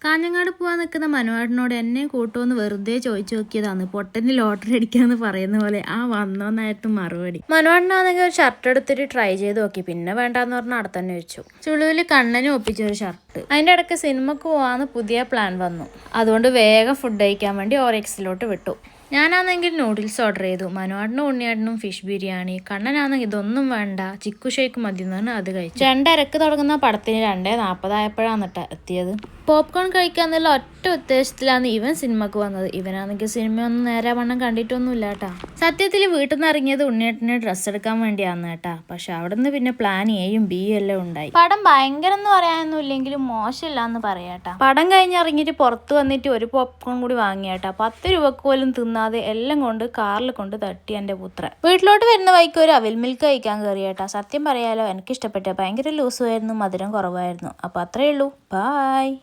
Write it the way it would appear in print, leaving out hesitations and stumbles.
കാഞ്ഞങ്ങാട് പോകാൻ നിൽക്കുന്ന മനുവാടിനോട് എന്നെ കൂട്ടുമെന്ന് വെറുതെ ചോദിച്ചു നോക്കിയതാണ്. പൊട്ടന് ലോട്ടറി അടിക്കാന്ന് പറയുന്ന പോലെ ആ വന്നോന്നായിരുന്നു മറുപടി. മനുവാടിനാണെങ്കിൽ ഒരു ഷർട്ട് എടുത്തിട്ട് ട്രൈ ചെയ്ത് നോക്കി. പിന്നെ വേണ്ടാന്ന് പറഞ്ഞാൽ അവിടെ തന്നെ വെച്ചു. ചുളുവിൽ കണ്ണനും ഒപ്പിച്ചൊരു ഷർട്ട്. അതിൻ്റെ ഇടയ്ക്ക് സിനിമക്ക് പോകാന്ന് പുതിയ പ്ലാൻ വന്നു. അതുകൊണ്ട് വേഗം ഫുഡ് കഴിക്കാൻ വേണ്ടി ഓറെക്സിലോട്ട് വിട്ടു. ഞാനാണെങ്കിൽ നൂഡിൽസ് ഓർഡർ ചെയ്തു. മനുവാടിനും ഉണ്ണിയാടിനും ഫിഷ് ബിരിയാണി. കണ്ണനാണെങ്കിൽ ഇതൊന്നും വേണ്ട, ചിക്കു ഷേക്ക് മതി എന്ന് പറഞ്ഞാൽ അത് കഴിച്ചു. 2:30 തുടങ്ങുന്ന പടത്തിന് 2:40 ആയപ്പോഴാണ് എത്തിയത്. പോപ്കോൺ കഴിക്കാന്നുള്ള ഒറ്റ ഉദ്ദേശത്തിലാണ് ഇവൻ സിനിമക്ക് വന്നത്. ഇവനാണെങ്കിൽ സിനിമയൊന്നും നേരെ വണ്ണം കണ്ടിട്ടൊന്നുമില്ല കേട്ടാ. സത്യത്തിൽ വീട്ടിൽ നിന്ന് ഇറങ്ങിയത് ഉണ്ണിയേട്ടനെ ഡ്രസ്സ് എടുക്കാൻ വേണ്ടിയാന്ന് കേട്ടാ. പക്ഷെ അവിടെ നിന്ന് പിന്നെ പ്ലാൻ എയും ബിയും എല്ലാം ഉണ്ടായി. പടം ഭയങ്കര എന്ന് പറയാനൊന്നും ഇല്ലെങ്കിലും മോശമില്ലാന്ന് പറയാട്ടാ. പടം കഴിഞ്ഞിറങ്ങിയിട്ട് പുറത്ത് വന്നിട്ട് ഒരു പോപ്കോൺ കൂടി വാങ്ങിയാട്ടാ. 10 രൂപക്ക് പോലും തിന്നാതെ എല്ലാം കൊണ്ട് കാറിൽ കൊണ്ട് തട്ടി എൻ്റെ പുത്രൻ. വീട്ടിലോട്ട് വരുന്ന വഴിക്ക് ഒരു അവിൽ മിൽക്ക് കഴിക്കാൻ കയറിയേട്ടാ. സത്യം പറയാലോ, എനിക്ക് ഇഷ്ടപ്പെട്ട ഭയങ്കര ലൂസുമായിരുന്നു, മധുരം കുറവായിരുന്നു. അപ്പോൾ അത്രയേ ഉള്ളൂ. ബായ്.